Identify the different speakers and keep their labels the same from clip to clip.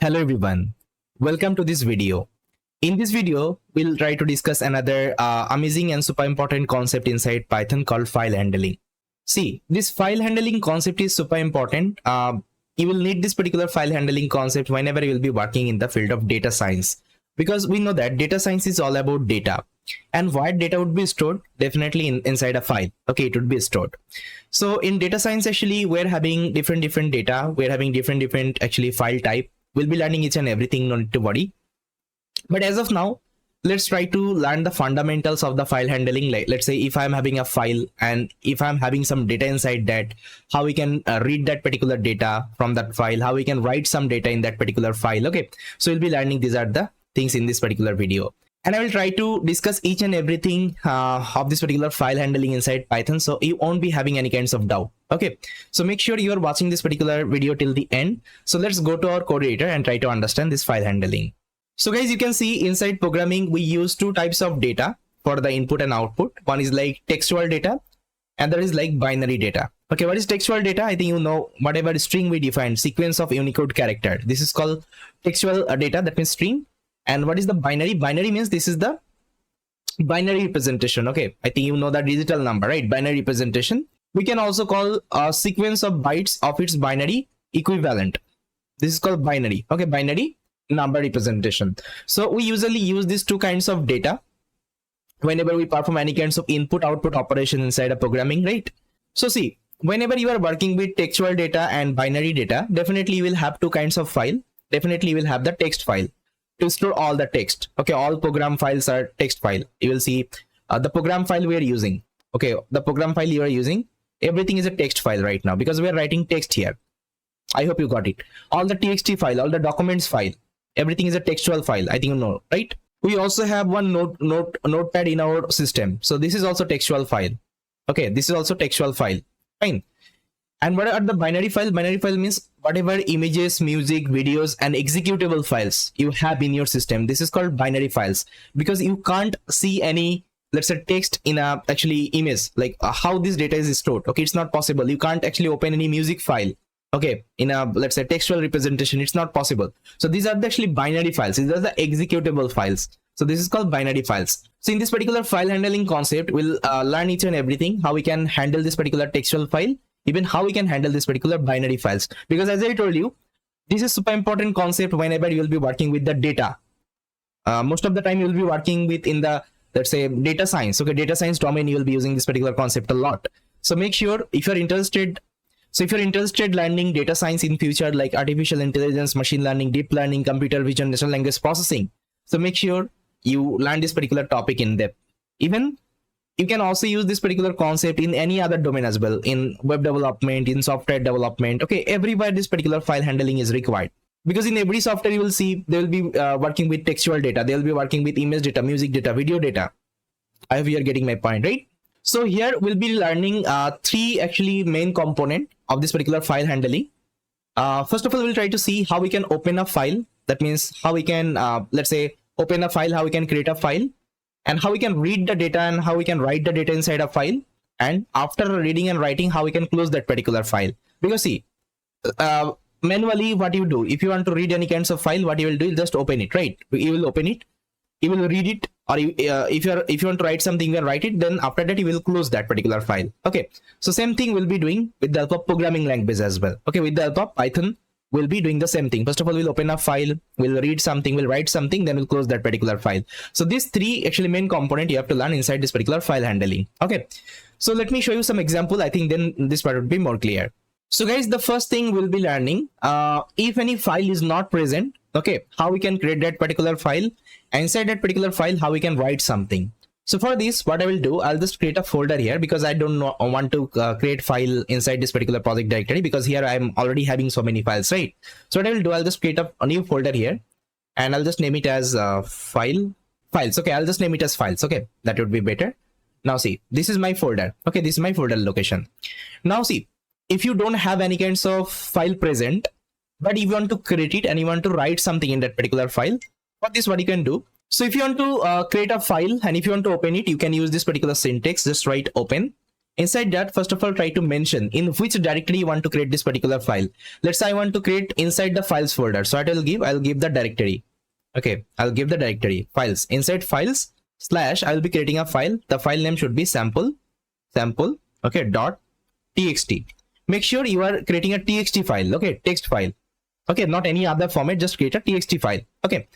Speaker 1: Hello everyone, welcome to this video. In this video, we'll try to discuss another amazing and super important concept inside Python called file handling. See, this file handling concept is super important. You will need this particular file handling concept whenever you will be working in the field of data science, because we know that data science is all about data. And where data would be stored? Definitely inside a file. Okay, it would be stored. So in data science, actually, we're having different data. We're having different actually file type. We'll be learning each and everything, no need to worry. But as of now, let's try to learn the fundamentals of the file handling. Like, let's say if I'm having a file and if I'm having some data inside that, how we can read that particular data from that file, how we can write some data in that particular file. Okay, so we'll be learning these are the things in this particular video. And I will try to discuss each and everything of this particular file handling inside Python, so you won't be having any kinds of doubt. Okay, so make sure you are watching this particular video till the end. So let's go to our code editor and try to understand this file handling. So guys, you can see inside programming, we use two types of data for the input and output. One is like textual data, and that is like binary data. Okay, what is textual data? I think you know, whatever string we define, sequence of Unicode character. This is called textual data, that means string. And what is the binary? Binary means this is the binary representation. Okay, I think you know the digital number, right? Binary representation. We can also call a sequence of bytes of its binary equivalent. This is called binary. Okay, binary number representation. So we usually use these two kinds of data whenever we perform any kinds of input output operation inside a programming, right? So see, whenever you are working with textual data and binary data, definitely you will have two kinds of file. Definitely you will have the text file to store all the text. Okay, all program files are text file. You will see the program file we are using. Okay, the program file you are using, everything is a text file right now because we are writing text here. I hope you got it. All the txt file, all the documents file, everything is a textual file. I think you know, right? We also have one notepad in our system. So this is also textual file. Okay, this is also textual file. Fine. And what are the binary file? Binary file means whatever images, music, videos, and executable files you have in your system. This is called binary files because you can't see any, let's say, text in a actually image, like how this data is stored. Okay, it's not possible. You can't actually open any music file. Okay, in a, let's say, textual representation, it's not possible. So these are the actually binary files. These are the executable files. So this is called binary files. So in this particular file handling concept, we'll learn each and everything, how we can handle this particular textual file, even how we can handle this particular binary files. Because as I told you, this is super important concept whenever you will be working with the data. Most of the time you will be working with in the, let's say, data science. Okay, data science domain, you will be using this particular concept a lot. So make sure if you're interested, learning data science in future, like artificial intelligence, machine learning, deep learning, computer vision, natural language processing. So make sure you learn this particular topic in depth. Even you can also use this particular concept in any other domain as well, in web development, in software development. Okay, everywhere this particular file handling is required. Because in every software you will see they will be working with textual data. They will be working with image data, music data, video data. I hope you are getting my point, right? So here we'll be learning three actually main component of this particular file handling. First of all, we'll try to see how we can open a file. That means how we can, let's say, open a file, how we can create a file, and how we can read the data and how we can write the data inside a file. And after reading and writing, how we can close that particular file. Because see, manually what you do, if you want to read any kinds of file, what you will do is just open it, right? You will open it, you will read it, or if you want to write something, you can write it, then after that you will close that particular file. Okay, so same thing we'll be doing with the help of programming language as well. Okay, with the help of Python, we'll be doing the same thing. First of all, we'll open a file, we'll read something, we'll write something, then we'll close that particular file. So these three actually main component you have to learn inside this particular file handling. Okay, so let me show you some example. I think then this part would be more clear. So guys, the first thing we'll be learning, if any file is not present, okay, how we can create that particular file, and inside that particular file, how we can write something. So for this, what I will do, I'll just create a folder here because I don't want to create file inside this particular project directory, because here I'm already having so many files, right? So what I will do, I'll just create a new folder here and I'll just name it as files. Okay, I'll just name it as files. Okay, that would be better. Now see, this is my folder. Okay, this is my folder location. Now see, if you don't have any kinds of file present, but you want to create it and you want to write something in that particular file, for this, what you can do, so if you want to create a file and if you want to open it, you can use this particular syntax. Just write open Inside that, first of all, try to mention in which directory you want to create this particular file. Let's say I want to create inside the files folder. So I'll give the directory. Okay, I'll give the directory files. Inside files slash I will be creating a file. The file name should be sample, okay, dot txt. Make sure you are creating a txt file, okay, text file. Okay, not any other format, just create a txt file. Okay,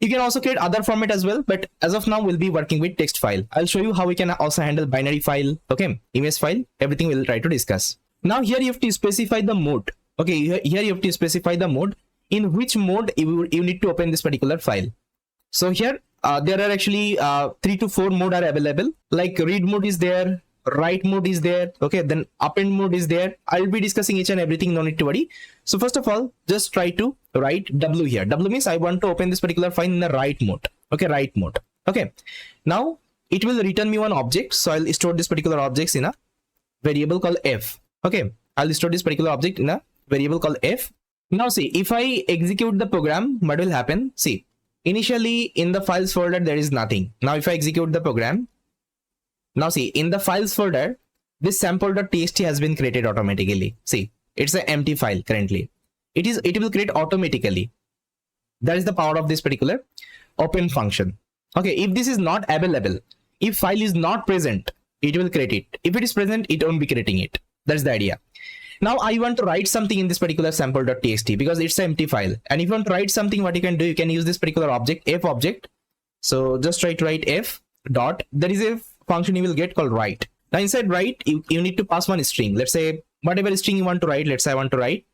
Speaker 1: you can also create other format as well, but as of now we'll be working with text file. I'll show you how we can also handle binary file, okay, image file, everything we'll try to discuss. Now here you have to specify the mode. Okay, here you have to specify the mode, in which mode you need to open this particular file. So here there are actually 3 to 4 mode are available, like read mode is there, write mode is there, okay, then append mode is there. I'll be discussing each and everything, no need to worry. So first of all, just try to write w here. W means I want to open this particular file in the write mode. Okay, write mode. Okay, now it will return me one object, so I'll store this particular objects in a variable called f. Okay, I'll store this particular object in a variable called f. Now see, if I execute the program, what will happen? See, initially in the files folder there is nothing. Now if I execute the program, now see, in the files folder, this sample.txt has been created automatically. See, it's an empty file currently. It will create automatically. That is the power of this particular open function. Okay, if this is not available, if file is not present, it will create it. If it is present, it won't be creating it. That's the idea. Now I want to write something in this particular sample.txt because it's an empty file. And if you want to write something, what you can do, you can use this particular object, f object. So just try to write f dot, there is a function you will get called write. Now inside write, you need to pass one string. Let's say whatever string you want to write. Let's say I want to write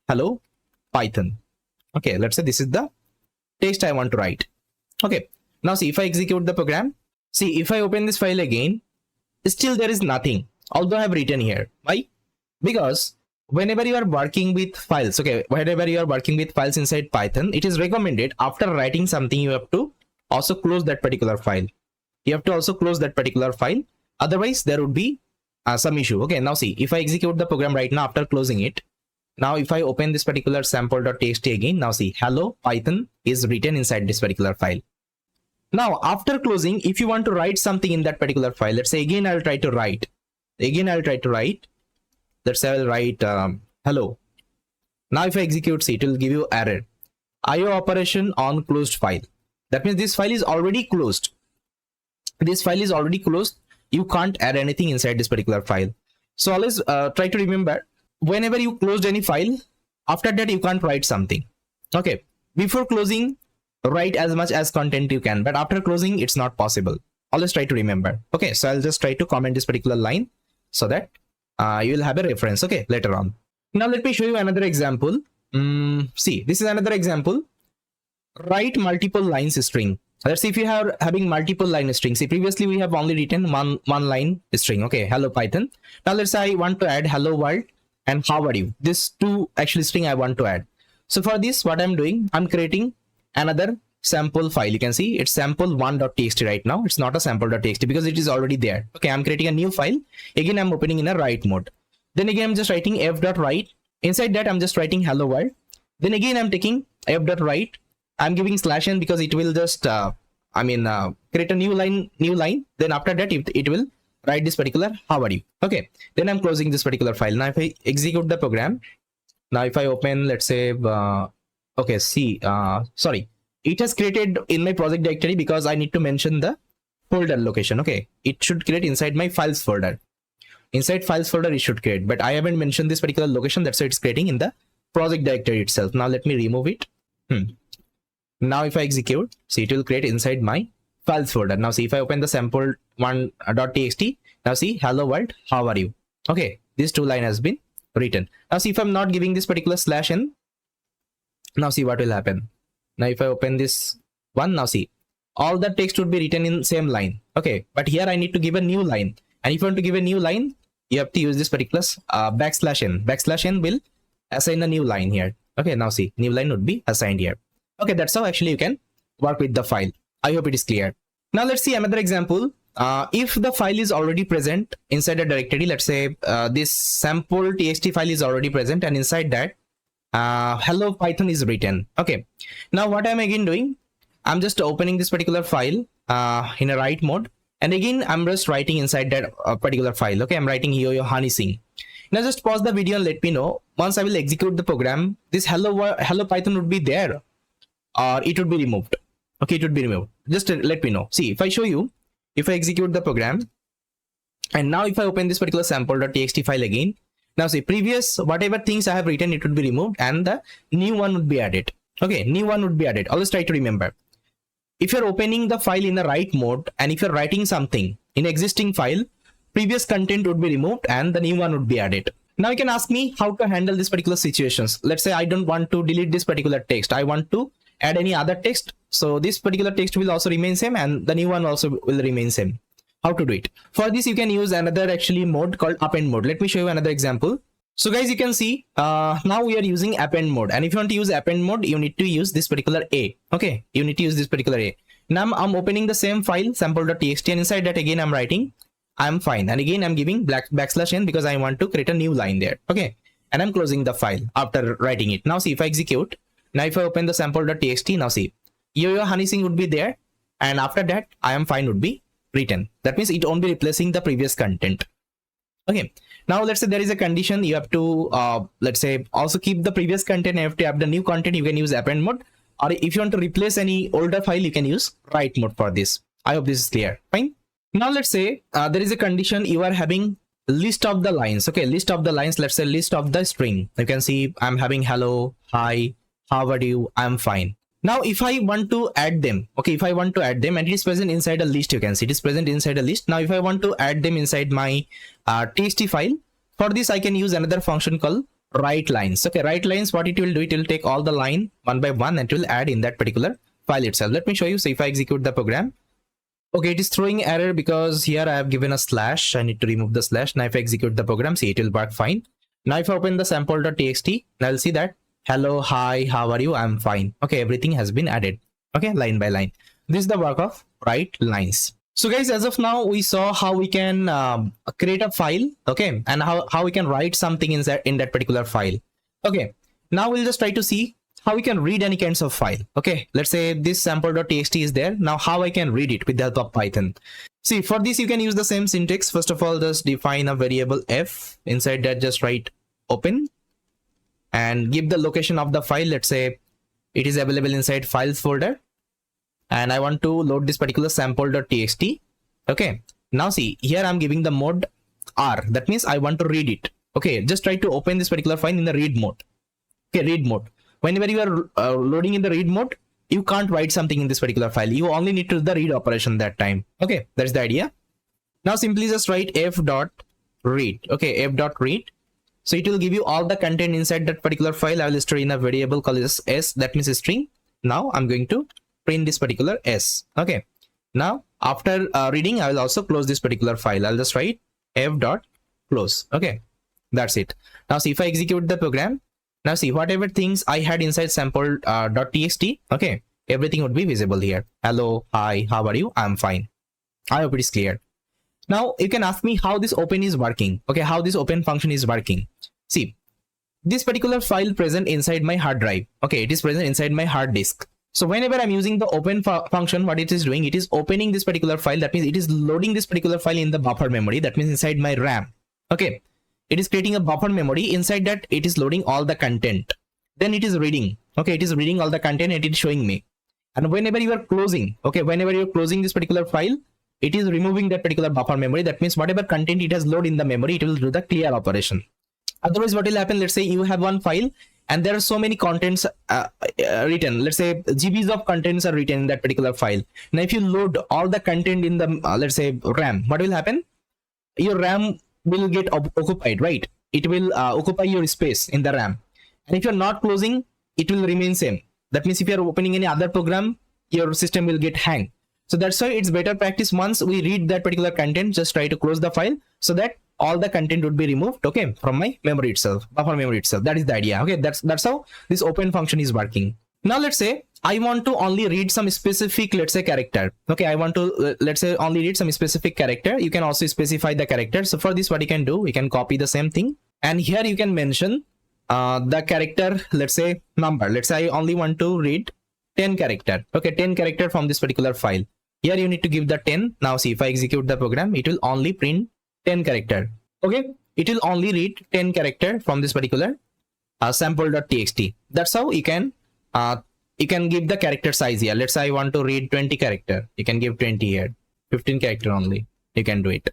Speaker 1: hello Python. Okay, let's say this is the text I want to write. Okay, now see, if I execute the program, see, if I open this file again, still there is nothing, although I have written here. Why? Because whenever you are working with files, okay, whenever you are working with files inside Python, it is recommended after writing something, you have to also close that particular file. You have to also close that particular file. Otherwise, there would be some issue. Okay, now see, if I execute the program right now after closing it, now if I open this particular sample.txt again, now see, hello Python is written inside this particular file. Now, after closing, if you want to write something in that particular file, let's say again, I'll try to write. Let's say I'll write hello. Now, if I execute, see, it will give you error. IO operation on closed file. That means this file is already closed. This file is already closed. You can't add anything inside this particular file. So always try to remember, whenever you closed any file, after that you can't write something. Okay, before closing, write as much as content you can, but after closing, it's not possible. Always try to remember. Okay, so I'll just try to comment this particular line so that you will have a reference, okay, later on. Now let me show you another example. See, this is another example. Write multiple lines string. Let's see if you are having multiple line strings. See, previously we have only written one line string. Okay, hello Python. Now let's say I want to add hello world and how are you. This two actually string I want to add. So for this, what I'm doing, I'm creating another sample file. You can see it's sample1.txt right now. It's not a sample.txt because it is already there. Okay, I'm creating a new file. Again, I'm opening in a write mode. Then again, I'm just writing f.write. Inside that, I'm just writing hello world. Then again, I'm taking f.write. I'm giving /n because it will just create a new line. Then after that, it will write this particular how are you. Okay, then I'm closing this particular file. Now if I execute the program, now if I open, let's say okay, see, sorry, it has created in my project directory because I need to mention the folder location. Okay, it should create inside my files folder. Inside files folder it should create, but I haven't mentioned this particular location. That's why it's creating in the project directory itself. Now let me remove it. Now if I execute, see, it will create inside my files folder. Now see, if I open the sample1.txt, now see, hello world, how are you. Okay, this two line has been written. Now see, if I'm not giving this particular /n, now see what will happen. Now if I open this one, now see, all the text would be written in same line. Okay, but here I need to give a new line, and if you want to give a new line, you have to use this particular \n. \n will assign a new line here. Okay, now see, new line would be assigned here. Okay, that's how actually you can work with the file. I hope it is clear. Now let's see another example. If the file is already present inside a directory, let's say this sample.txt file is already present, and inside that hello Python is written. Okay, now what I'm again doing, I'm just opening this particular file in a write mode, and again I'm just writing inside that particular file. Okay, I'm writing here your honey sing. Now just pause the video and let me know, once I will execute the program, this hello Python would be there or it would be removed. Okay, it would be removed. Just let me know. See, if I show you, if I execute the program, and now if I open this particular sample.txt file again, now see, previous whatever things I have written, it would be removed and the new one would be added. Okay, new one would be added. Always try to remember, if you're opening the file in the write mode and if you're writing something in existing file, previous content would be removed and the new one would be added. Now you can ask me how to handle this particular situations. Let's say I don't want to delete this particular text, I want to add any other text. So this particular text will also remain same and the new one also will remain same. How to do it? For this you can use another actually mode called append mode. Let me show you another example. So guys, you can see now we are using append mode, and if you want to use append mode, you need to use this particular A. Okay, you need to use this particular A. Now I'm opening the same file sample.txt, and inside that again I'm writing I'm fine, and again I'm giving \n because I want to create a new line there. Okay, and I'm closing the file after writing it. Now see, if I execute, now if I open the sample.txt, now see, your honey sing would be there, and after that I am fine would be written. That means it won't be replacing the previous content. Okay, now let's say there is a condition, you have to let's say also keep the previous content, you have to have the new content, you can use append mode, or if you want to replace any older file, you can use write mode for this. I hope this is clear. Fine. Now let's say there is a condition, you are having list of the lines. Okay, list of the lines, let's say list of the string. You can see I'm having hello, hi, how are you, I'm fine. Now if I want to add them, okay, if I want to add them and it is present inside a list, you can see it is present inside a list. Now if I want to add them inside my txt file, for this I can use another function called write lines. Okay, write lines, what it will do, it will take all the line one by one and it will add in that particular file itself. Let me show you. So if I execute the program, okay, it is throwing error because here I have given a slash. I need to remove the slash. Now if I execute the program, see, it will work fine. Now if I open the sample.txt, I'll see that hello, hi, how are you, I'm fine. Okay, everything has been added. Okay, line by line. This is the work of write lines. So guys, as of now we saw how we can create a file, okay, and how we can write something in that particular file. Okay, now we'll just try to see how we can read any kinds of file. Okay, let's say this sample.txt is there. Now how I can read it with the help of Python. See, for this you can use the same syntax. First of all, just define a variable f. Inside that just write open and give the location of the file. Let's say it is available inside files folder, and I want to load this particular sample.txt. Okay, now see, here I'm giving the mode R. That means I want to read it. Okay, just try to open this particular file in the read mode. Okay, read mode. Whenever you are loading in the read mode, you can't write something in this particular file. You only need to do the read operation that time. Okay, that's the idea. Now simply just write f.read. Okay, f.read. So it will give you all the content inside that particular file. I will store in a variable called s, that means a string. Now I'm going to print this particular s. Okay, now after reading, I will also close this particular file. I'll just write f.close. Okay, that's it. Now see, if I execute the program, now see, whatever things I had inside sample.txt, okay, everything would be visible here. Hello, hi, how are you, I'm fine. I hope it is clear. Now you can ask me how this open is working. Okay, how this open function is working. See, this particular file present inside my hard drive. Okay, it is present inside my hard disk. So whenever I'm using the open function, what it is doing, it is opening this particular file. That means it is loading this particular file in the buffer memory. That means inside my RAM. Okay, it is creating a buffer memory. Inside that, it is loading all the content. Then it is reading. Okay, it is reading all the content and it is showing me. And whenever you are closing, okay, whenever you're closing this particular file, it is removing that particular buffer memory. That means whatever content it has loaded in the memory, it will do the clear operation. Otherwise, what will happen? Let's say you have one file and there are so many contents written. Let's say GBs of contents are written in that particular file. Now, if you load all the content in the, let's say RAM, what will happen? Your RAM will get occupied, right? It will occupy your space in the RAM. And if you're not closing, it will remain same. That means if you're opening any other program, your system will get hang. So that's why it's better practice. Once we read that particular content, just try to close the file so that all the content would be removed, okay, from my memory itself, buffer memory itself. That is the idea. Okay, that's how this open function is working. Now let's say I want to only read some specific, let's say, character. Okay, I want to let's say only read some specific character. You can also specify the character. So for this, what you can do, you can copy the same thing, and here you can mention the character, let's say number. Let's say I only want to read 10 character. Okay, 10 character from this particular file. Here you need to give the 10. Now see, if I execute the program, it will only print 10 character. Okay, it will only read 10 character from this particular sample.txt. That's how you can give the character size here. Let's say I want to read 20 character. You can give 20 here. 15 character only. You can do it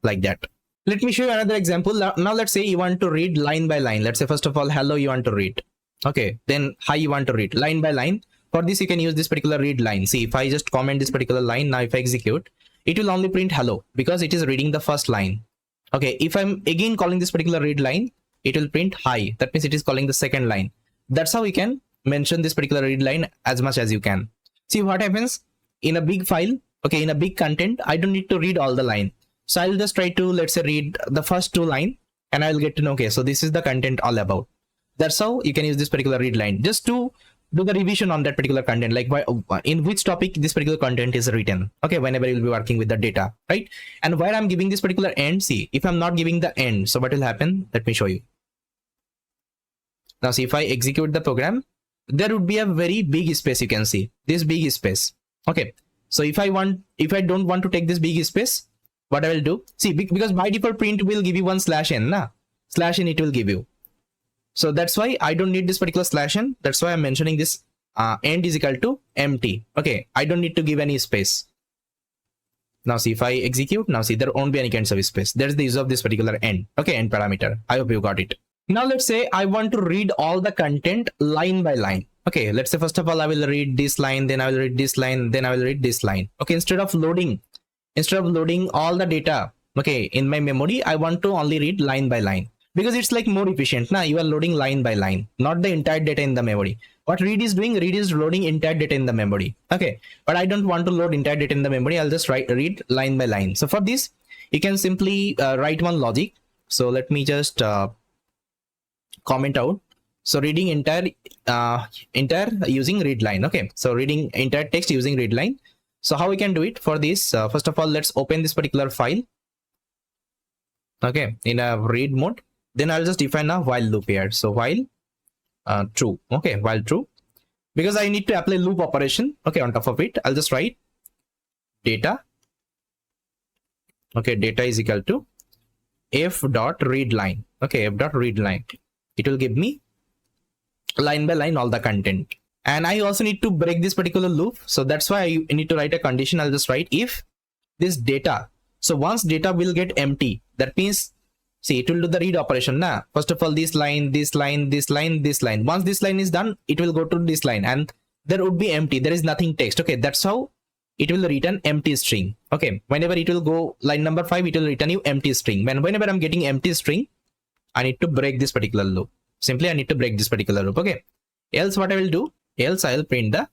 Speaker 1: like that. Let me show you another example. Now let's say you want to read line by line. Let's say first of all, hello you want to read. Okay, then hi you want to read line by line. For this you can use this particular read line. See, if I just comment this particular line, now if I execute, it will only print hello because it is reading the first line. Okay, if I'm again calling this particular read line, it will print hi. That means it is calling the second line. That's how you can mention this particular read line as much as you can. See what happens in a big file. Okay, in a big content, I don't need to read all the line. So I'll just try to, let's say, read the first 2 lines and I'll get to know, okay, so this is the content all about. That's how you can use this particular read line just to do the revision on that particular content, like in which topic this particular content is written. Okay, whenever you'll be working with the data, right? And where I'm giving this particular end, see, if I'm not giving the end, so what will happen? Let me show you. Now see, if I execute the program, there would be a very big space. You can see this big space. Okay, so if I don't want to take this big space, what I will do, see, because by default print will give you one /n, /n it will give you. So that's why I don't need this particular /n. That's why I'm mentioning this end is equal to empty. Okay, I don't need to give any space. Now see, if I execute, now see, there won't be any kinds of space. There's the use of this particular end. Okay, end parameter. I hope you got it. Now let's say I want to read all the content line by line. Okay, let's say first of all I will read this line, then I will read this line, then I will read this line. Okay, instead of loading all the data, okay, in my memory, I want to only read line by line because it's like more efficient. Now you are loading line by line, not the entire data in the memory. What read is doing, read is loading entire data in the memory. Okay, but I don't want to load entire data in the memory. I'll just read line by line. So for this, you can simply write one logic. So let me just comment out. So reading entire using read line. Okay, so reading entire text using read line. So how we can do it for this? First of all, let's open this particular file. Okay, in a read mode. Then I'll just define a while loop here. So while true. Okay, while true. Because I need to apply loop operation. Okay, on top of it, I'll just write data. Okay, data is equal to f.readline. Okay, f.readline. It will give me line by line all the content. And I also need to break this particular loop. So that's why I need to write a condition. I'll just write if this data. So once data will get empty, that means, see, it will do the read operation. Nah, first of all, this line, this line, this line, this line. Once this line is done, it will go to this line and there would be empty. There is nothing text. Okay, that's how it will return empty string. Okay, whenever it will go line number 5, it will return you empty string. Whenever I'm getting empty string, I need to break this particular loop. Simply, I need to break this particular loop. Okay, else what I will do? Else I will print the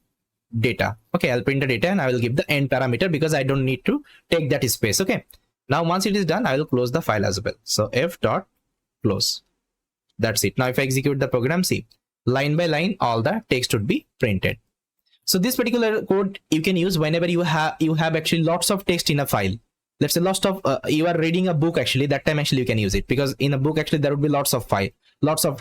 Speaker 1: data. Okay, I'll print the data and I will give the end parameter because I don't need to take that space. Okay, now once it is done, I will close the file as well. So f.close. That's it. Now if I execute the program, see, line by line all the text would be printed. So this particular code you can use whenever you have actually lots of text in a file. Let's say lots of you are reading a book, actually that time actually you can use it, because in a book actually there would be lots of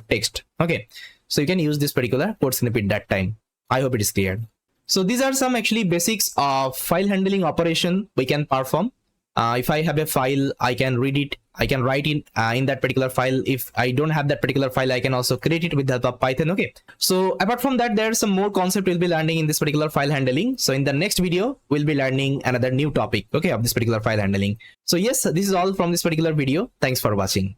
Speaker 1: text. Okay, so you can use this particular code snippet that time. I hope it is clear. So these are some actually basics of file handling operation we can perform. If I have a file, I can read it, I can write it in that particular file. If I don't have that particular file, I can also create it with the help of Python. Okay, so apart from that, there's some more concept we'll be learning in this particular file handling. So in the next video, we'll be learning another new topic, okay, of this particular file handling. So yes, this is all from this particular video. Thanks for watching.